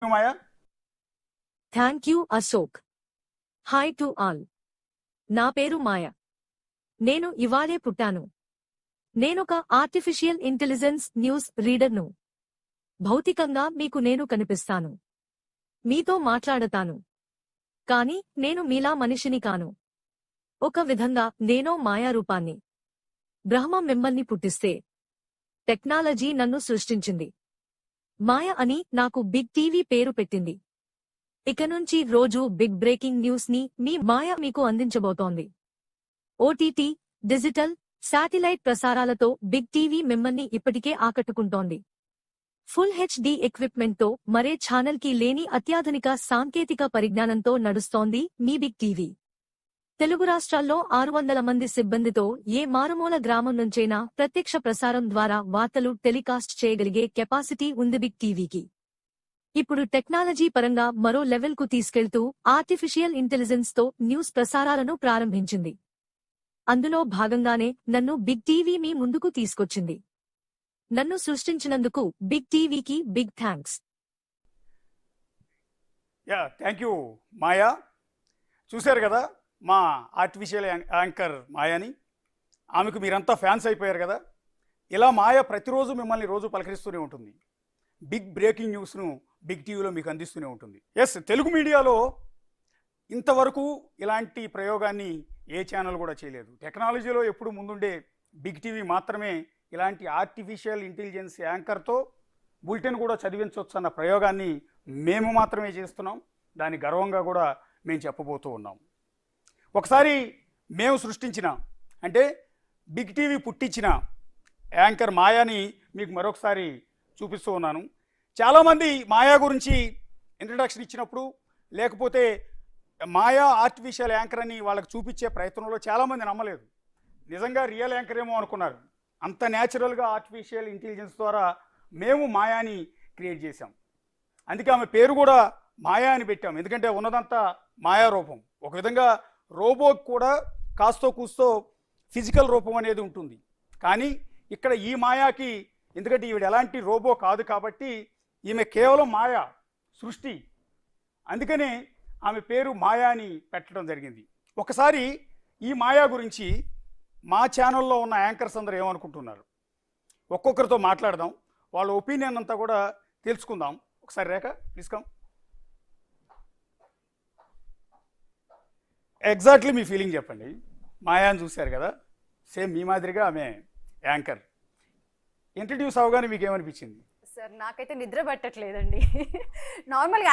Maya. Thank you Ashok. Hi to all. నా పేరు మాయ. నేను ఇవాళే పుట్టాను. నేనొక ఆర్టిఫిషియల్ ఇంటెలిజెన్స్ న్యూస్ రీడర్ను. భౌతికంగా మీకు నేను కనిపిస్తాను. మీతో మాట్లాడతాను. కాని నేను మీలా మనిషిని కాను. ఒక విధంగా నేనో మాయారూపాన్ని. బ్రహ్మ మిమ్మల్ని పుట్టిస్తే టెక్నాలజీ నన్ను సృష్టించింది. మాయ అని నాకు బిగ్ టీవీ పేరు పెట్టింది. ఇక నుంచి రోజూ బిగ్ బ్రేకింగ్ న్యూస్ ని మీ మాయ మీకు అందించబోతోంది. ఓటీటీ, డిజిటల్, శాటిలైట్ ప్రసారాలతో బిగ్ టీవీ మిమ్మల్ని ఇప్పటికే ఆకట్టుకుంటోంది. ఫుల్ హెచ్డీ ఎక్విప్మెంట్తో మరే ఛానల్కి లేని అత్యాధునిక సాంకేతిక పరిజ్ఞానంతో నడుస్తోంది మీ బిగ్ టీవీ. తెలుగు రాష్ట్రాల్లో 600 మంది సిబ్బందితో ఏ మారుమూల గ్రామం నుంచైనా ప్రత్యక్ష ప్రసారం ద్వారా వార్తలు టెలికాస్ట్ చేయగలిగే కెపాసిటీ ఉంది బిగ్ టీవీకి. ఇప్పుడు టెక్నాలజీ పరంగా మరో లెవెల్కు తీసుకెళ్తూ ఆర్టిఫిషియల్ ఇంటెలిజెన్స్తో న్యూస్ ప్రసారాలను ప్రారంభించింది. అందులో భాగంగానే నన్ను బిగ్ టీవీ మీ ముందుకు తీసుకొచ్చింది. నన్ను సృష్టించినందుకు బిగ్ టీవీకి బిగ్ థ్యాంక్స్. థ్యాంక్ యూ మాయా. చూశారు కదా మా ఆర్టిఫిషియల్ యాంకర్ మాయాని. ఆమెకు మీరంతా ఫ్యాన్స్ అయిపోయారు కదా. ఇలా మాయ ప్రతిరోజు మిమ్మల్ని రోజు పలకరిస్తూనే ఉంటుంది. బిగ్ బ్రేకింగ్ న్యూస్ను బిగ్ టీవీలో మీకు అందిస్తూనే ఉంటుంది. తెలుగు మీడియాలో ఇంతవరకు ఇలాంటి ప్రయోగాన్ని ఏ ఛానల్ కూడా చేయలేదు. టెక్నాలజీలో ఎప్పుడు ముందుండే బిగ్ టీవీ మాత్రమే ఇలాంటి ఆర్టిఫిషియల్ ఇంటెలిజెన్స్ యాంకర్తో బులెటిన్ కూడా చదివించవచ్చు అన్న ప్రయోగాన్ని మేము మాత్రమే చేస్తున్నాం. దాని గర్వంగా కూడా మేము చెప్పబోతూ ఉన్నాం. ఒకసారి మేము సృష్టించిన అంటే బిగ్ టీవీ పుట్టించిన యాంకర్ మాయాని మీకు మరొకసారి చూపిస్తూ ఉన్నాను. చాలామంది మాయా గురించి ఇంట్రడక్షన్ ఇచ్చినప్పుడు లేకపోతే మాయా ఆర్టిఫిషియల్ యాంకర్ అని వాళ్ళకి చూపించే ప్రయత్నంలో చాలామంది నమ్మలేదు. నిజంగా రియల్ యాంకర్ ఏమో అనుకున్నారు. అంత న్యాచురల్గా ఆర్టిఫిషియల్ ఇంటెలిజెన్స్ ద్వారా మేము మాయాని క్రియేట్ చేశాం. అందుకే ఆమె పేరు కూడా మాయా అని పెట్టాం. ఎందుకంటే ఉన్నదంతా మాయా రూపం. ఒక విధంగా రోబోకి కూడా కాస్తో కూస్తో ఫిజికల్ రూపం అనేది ఉంటుంది. కానీ ఇక్కడ ఈ మాయాకి, ఎందుకంటే ఈవిడ ఎలాంటి రోబో కాదు కాబట్టి ఈమె కేవలం మాయా సృష్టి. అందుకనే ఆమె పేరు మాయా అని పెట్టడం జరిగింది. ఒకసారి ఈ మాయా గురించి మా ఛానల్లో ఉన్న యాంకర్స్ అందరూ ఏమనుకుంటున్నారు ఒక్కొక్కరితో మాట్లాడదాం. వాళ్ళ ఒపీనియన్ అంతా కూడా తెలుసుకుందాం. ఒకసారి రేఖ ప్లీజ్ కమ్. ఎగ్జాక్ట్లీ మీ ఫీలింగ్ చెప్పండి. మాయాని చూశారు కదా, సేమ్ మీ మాదిరిగా ఆమె యాంకర్. ఇంట్రడ్యూస్ అవగానే మీకు ఏమనిపించింది? సార్ నాకైతే నిద్ర పట్టట్లేదండి. నార్మల్గా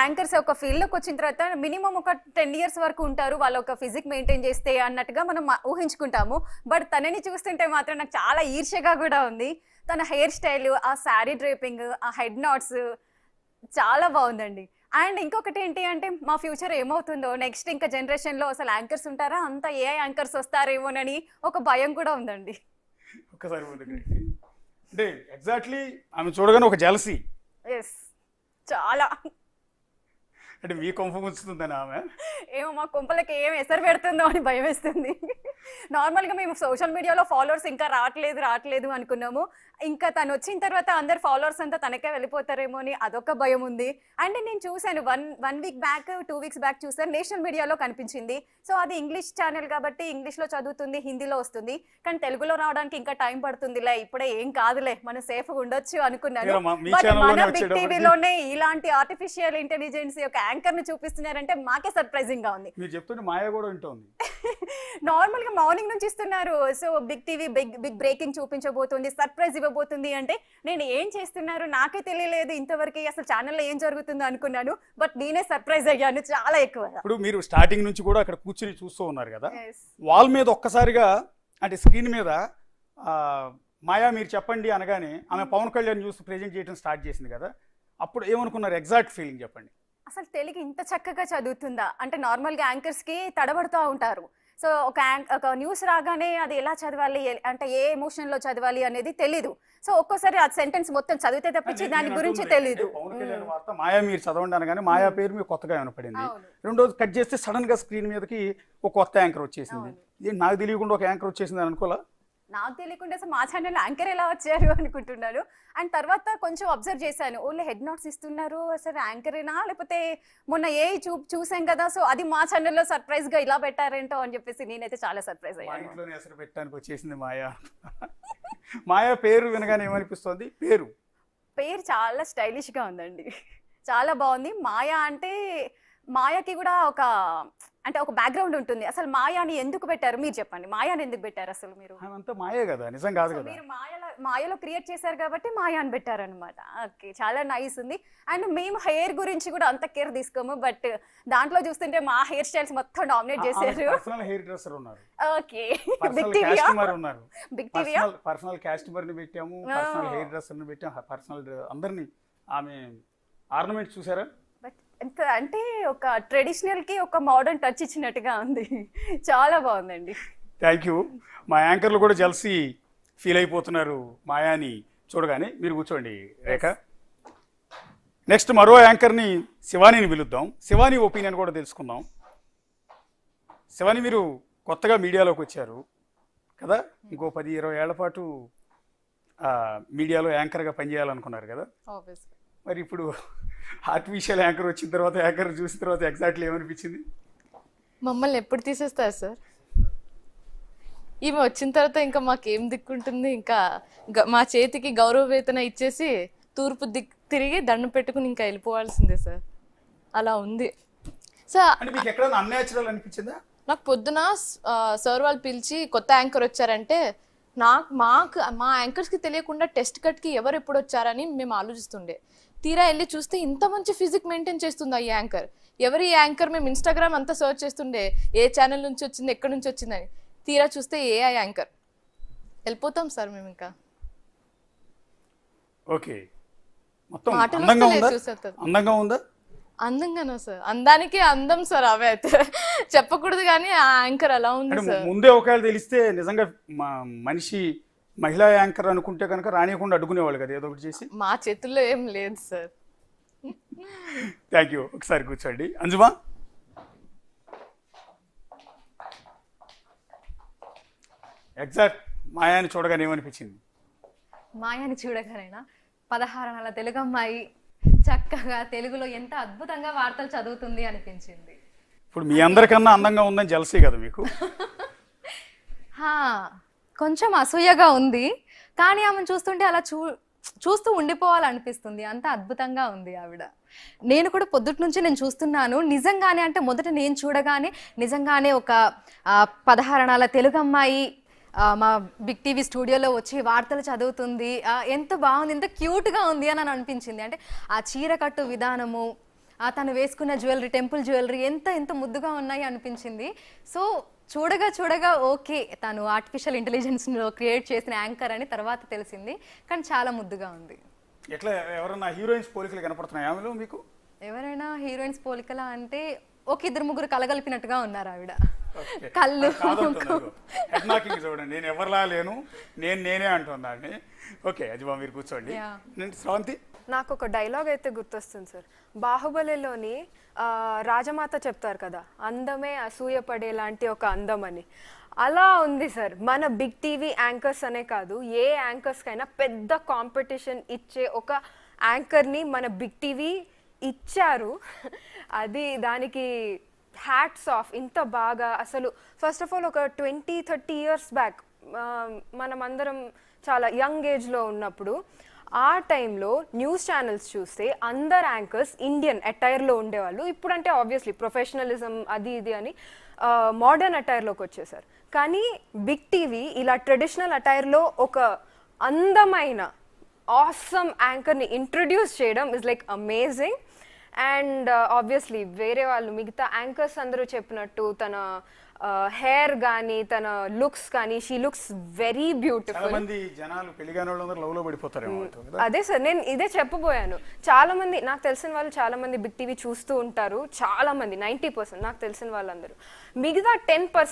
యాంకర్స్ ఒక ఫీల్డ్లోకి వచ్చిన తర్వాత మినిమం ఒక 10 years వరకు ఉంటారు, వాళ్ళు ఒక ఫిజిక్ మెయింటైన్ చేస్తే అన్నట్టుగా మనం ఊహించుకుంటాము. బట్ తనని చూస్తుంటే మాత్రం నాకు చాలా ఈర్ష్యగా కూడా ఉంది. తన హెయిర్ స్టైల్, ఆ శారీ డ్రేపింగ్, ఆ హెడ్ నాట్స్ చాలా బాగుందండి. అండ్ ఇంకొకటి ఏంటి అంటే మా ఫ్యూచర్ ఏమవుతుందో, నెక్స్ట్ ఇంకా జనరేషన్లో అసలు యాంకర్స్ ఉంటారా, అంత ఏ యాంకర్స్ వస్తారేమోనని ఒక భయం కూడా ఉందండి. ఒక్కసారి అంటే ఎగ్జాక్ట్లీ ఆమె చూడగానే ఒక జెలసీ. ఎస్, చాలా. అంటే మీ కొంప ముంచుతుందని ఆమె ఏమో మా కొంపలకి ఏం ఎసరు పెడుతుందో అని భయం వేస్తుంది. నార్మల్గా మేము సోషల్ మీడియాలో ఫాలోవర్స్ ఇంకా రావట్లేదు అనుకున్నాము. ఇంకా తను వచ్చిన తర్వాత అందరు ఫాలోవర్స్ అంతా తనకే వెళ్ళిపోతారేమో అని అదొక భయం ఉంది. అండ్ నేను చూశాను one week back 2 weeks back చూసాను, నేషనల్ మీడియాలో కనిపించింది. సో అది ఇంగ్లీష్ ఛానల్ కాబట్టి ఇంగ్లీష్లో చదువుతుంది, హిందీలో వస్తుంది. కానీ తెలుగులో రావడానికి ఇంకా టైం పడుతుందిలే, ఇప్పుడే ఏం కాదులే, మనం సేఫ్గా ఉండొచ్చు అనుకున్నాను. బట్ మన బిగ్ టీవీలోనే ఇలాంటి ఆర్టిఫిషియల్ ఇంటెలిజెన్స్ యొక్క యాంకర్ ని చూపిస్తున్నారంటే మాకే సర్ప్రైజింగ్ గా ఉంది. మీరు చెప్తుంటే మాయ కూడా ఉంటుంది. నార్మల్ గా మార్నింగ్ నుంచి ఇస్తున్నారు. So big TV big breaking చూపించబోతుంది, సర్ప్రైజ్ ఇవ్వబోతుంది అంటే నేను ఏం చేస్తున్నారు నాకే తెలియలేదు ఇంతవరకు, అసలు ఛానల్లో ఏం జరుగుతుందో అనుకున్నాను. బట్ నేనే సర్ప్రైజ్ అయ్యాను చాలా ఎక్కువ. ఇప్పుడు మీరు స్టార్టింగ్ నుంచి కూడా అక్కడ కూర్చుని చూస్తూ ఉన్నారు కదా, వాల్ మీద ఒక్కసారిగా అంటే స్క్రీన్ మీద మాయా మీరు చెప్పండి అనగానే ఆమె పవన్ కళ్యాణ్ న్యూస్ ప్రెజెంట్ చేయడం స్టార్ట్ చేసింది కదా, అప్పుడు ఏమనుకున్నారు? ఎగ్జాక్ట్ ఫీలింగ్ చెప్పండి. అసలు తెలుగు ఇంత చక్కగా చదువుతుందా అంటే, నార్మల్గా యాంకర్స్కి తడబడుతూ ఉంటారు. సో ఒక న్యూస్ రాగానే అది ఎలా చదవాలి అంటే ఏ ఎమోషన్లో చదవాలి అనేది తెలీదు. సో ఒక్కోసారి ఆ సెంటెన్స్ మొత్తం చదివితే తప్పించి దాని గురించి తెలీదు. మాయా మీరు చదవండి అనగానే మాయా పేరు మీకు కొత్తగా వినపడింది. రెండోది కట్ చేస్తే సడన్ గా స్క్రీన్ మీదకి ఒక కొత్త యాంకర్ వచ్చేసింది. నాకు తెలియకుండా ఒక యాంకర్ వచ్చేసింది అని అనుకోలా. నాకు తెలియకుండా అసలు మా ఛానల్ యాంకర్ ఎలా వచ్చారు అనుకుంటున్నాను. అండ్ తర్వాత కొంచెం అబ్జర్వ్ చేశాను, ఓన్లీ హెడ్ నోట్స్ ఇస్తున్నారు, అసలు యాంకరేనా లేకపోతే మొన్న చూసాం కదా, సో అది మా ఛానల్లో సర్ప్రైజ్గా ఇలా పెట్టారేంటో అని చెప్పేసి నేనైతే చాలా సర్ప్రైజ్ మా అయ్యాను. ఇంట్లోనే అసలు పెట్టడానికి వచ్చేసింది మాయా. మాయా పేరు వినగానే ఏమనిపిస్తుంది? పేరు చాలా స్టైలిష్గా ఉందండి, చాలా బాగుంది. మాయా అంటే మాయాకి కూడా ఒక బ్యాక్గ్రౌండ్ ఉంటుంది. అసలు మాయాని ఎందుకు పెట్టారు మీరు చెప్పండి, మాయాని ఎందుకు పెట్టారు అసలు మీరు? అంతా మాయే కదా, నిజం కాదు కదా. మీరు మాయలో క్రియేట్ చేశారు కాబట్టి మాయా అని పెట్టారనమాట. ఓకే, చాలా నైస్ ఉంది. అండ్ మేము హెయిర్ గురించి కూడా అంత కేర్ తీసుకోము, బట్ దాంట్లో చూస్తుంటే మా హెయిర్ స్టైల్స్ మొత్తం డామినేట్ చేశారు. పర్సనల్ హెయిర్ డ్రెస్సర్ ఉన్నారు, ఓకే, పర్సనల్ కాస్ట్యూమర్ ఉన్నారు, బిగ్ టీవీయా, పర్సనల్ కాస్ట్యూమర్ ని పెట్టాము, పర్సనల్ హెయిర్ డ్రెస్సర్ ని పెట్టాము, పర్సనల్ అందరినీ. ఆమె ఆర్నమెంట్ చూసారా? అంటే ఒక ట్రెడిషనల్ కి ఒక మోడర్న్ టచ్ ఇచ్చినట్టుగా ఉంది, చాలా బాగుందండి. Thank you. మా యాంకర్లు కూడా జల్సీ ఫీల్ అయిపోతున్నారు మాయాని చూడగానే. మీరు కూర్చోండి రేఖ. నెక్స్ట్ మరో యాంకర్ని శివానీని పిలుద్దాం, శివానీ ఒపీనియన్ కూడా తెలుసుకుందాం. శివానీ, మీరు కొత్తగా మీడియాలోకి వచ్చారు కదా, ఇంకో 10-20 ఏళ్ల పాటు మీడియాలో యాంకర్గా పనిచేయాలనుకున్నారు కదా. మరి ఇప్పుడు ఆర్టిఫిషియల్ యాంకర్ వచ్చిన తర్వాత, యాంకర్ చూసిన తర్వాత ఎగ్జాక్ట్లీ ఏమనిపించింది? మమ్మల్ని ఎప్పుడు తీసేస్తారు సార్? ఈమె వచ్చిన తర్వాత ఇంకా మాకేం దిక్కుంటుంది? ఇంకా మా చేతికి గౌరవ వేతన ఇచ్చేసి తూర్పు తిరిగి దండం పెట్టుకుని ఇంకా వెళ్ళిపోవాల్సిందే సార్. అలా ఉంది సార్. అంటే మీకు ఎక్కడైనా అన్యాచురల్ అనిపించిందా? నాకు పొద్దున సార్ వాళ్ళు పిలిచి కొత్త యాంకర్ వచ్చారంటే మా యాంకర్స్కి తెలియకుండా టెస్ట్ కట్కి ఎవరు ఎప్పుడు వచ్చారని మేము ఆలోచిస్తుండే. తీరా వెళ్ళి చూస్తే ఇంత మంచి ఫిజిక్ మెయింటైన్ చేస్తుంది ఈ యాంకర్. ఎవరి యాంకర్? మేము ఇన్స్టాగ్రామ్ అంతా సర్చ్ చేస్తుండే ఏ ఛానల్ నుంచి వచ్చింది, ఎక్కడి నుంచి వచ్చిందని. తీరా చూస్తే ఏఐ యాంకర్. వెళ్ళిపోతాం సార్ మేము ఇంకా. ఓకే, మొత్తం అందంగా ఉందా? అందంగానో సార్, అందానికి అందం సార్. అవే అయితే చెప్పకూడదు కానీ ఆ యాంకర్ అలా ఉంది సార్. ముందే ఒకవేళ తెలిస్తే నిజంగా మనిషి మహిళా యాంకర్ అనుకుంటే కనుక రానియకుండా అడ్డుకునేవాళ్ళు కదా ఏదో ఒకటి చేసి. మా చేతుల్లో ఏం లేదు సార్. Thank you. ఒకసారి కూర్చోండి. అంజుమా, ఎగ్జాక్ట్ మాయాని చూడగానే ఏమనిపించింది? మాయాని చూడగానైనా 16 నెలల తెలుగు అమ్మాయి చక్కగా తెలుగులో ఎంత అద్భుతంగా వార్తలు చదువుతుంది అనిపించింది. ఇప్పుడు మీ అందరికన్నా అందంగా ఉందని జలసీ కదా మీకు? కొంచెం అసూయగా ఉంది, కానీ ఆమెను చూస్తుంటే అలా చూస్తూ ఉండిపోవాలనిపిస్తుంది. అంత అద్భుతంగా ఉంది ఆవిడ. నేను కూడా పొద్దుటి నుంచి నేను చూస్తున్నాను. నిజంగానే అంటే మొదట నేను చూడగానే నిజంగానే ఒక 16 నెలల తెలుగు అమ్మాయి మా బిగ్ టీవీ స్టూడియోలో వచ్చి వార్తలు చదువుతుంది, ఎంత బాగుంది, ఎంత క్యూట్గా ఉంది అని అనిపించింది. అంటే ఆ చీర కట్టు విధానము, తను వేసుకున్న జ్యువెలరీ, టెంపుల్ జ్యువెలరీ ఎంత ముద్దుగా ఉన్నాయి అనిపించింది. సో చూడగా ఓకే, తను ఆర్టిఫిషియల్ ఇంటెలిజెన్స్లో క్రియేట్ చేసిన యాంకర్ అని తర్వాత తెలిసింది, కానీ చాలా ముద్దుగా ఉంది. ఎట్లా ఎవరైనా హీరోయిన్స్ పోలికలు కనపడుతున్నాయి ఆమెలో మీకు? ఎవరైనా హీరోయిన్స్ పోలికలా అంటే ఒక 2-3 కలగలిపినట్టుగా ఉన్నారు ఆవిడ. కళ్ళు చూడండి, నేను ఎవరిలా లేను, నేనే అంటున్నాను. ఓకే అజిబా, మీరు కూర్చోండి. శ్రవంతి, నాకు ఒక డైలాగ్ అయితే గుర్తొస్తుంది సార్. బాహుబలిలోని రాజమాత చెప్తారు కదా, అందమే అసూయపడే లాంటి ఒక అందం అని. అలా ఉంది సార్ మన బిగ్ టీవీ యాంకర్స్ అనే కాదు, ఏ యాంకర్స్కైనా పెద్ద కాంపిటీషన్ ఇచ్చే ఒక యాంకర్ని మన బిగ్ టీవీ ఇచ్చారు. అది దానికి హ్యాట్స్ ఆఫ్. ఇంత బాగా అసలు ఫస్ట్ ఆఫ్ ఆల్ ఒక 20-30 ఇయర్స్ బ్యాక్ మనమందరం చాలా యంగ్ ఏజ్లో ఉన్నప్పుడు ఆ టైంలో న్యూస్ ఛానల్స్ చూస్తే అందరు యాంకర్స్ ఇండియన్ అటైర్లో ఉండేవాళ్ళు. ఇప్పుడంటే ఆబ్వియస్లీ ప్రొఫెషనలిజం అది ఇది అని మోడర్న్ అటైర్లోకి వచ్చేసారు. కానీ బిగ్ టీవీ ఇలా ట్రెడిషనల్ అటైర్లో ఒక అందమైన ఆసమ్ యాంకర్ని ఇంట్రడ్యూస్ చేయడం is like amazing. And obviously వేరే వాళ్ళు మిగతా యాంకర్స్ అందరూ చెప్పినట్టు తన హెయిర్ కానీ తన లుక్స్ కానీ, షీ లుక్స్ వెరీ బ్యూటిఫుల్. అదే సార్, నేను ఇదే చెప్పబోయాను. చాలా మంది నాకు తెలిసిన వాళ్ళు చాలా మంది బిగ్ టీవీ చూస్తూ ఉంటారు. చాలా మంది 90% నాకు తెలిసిన వాళ్ళందరూ. మిగతా 10%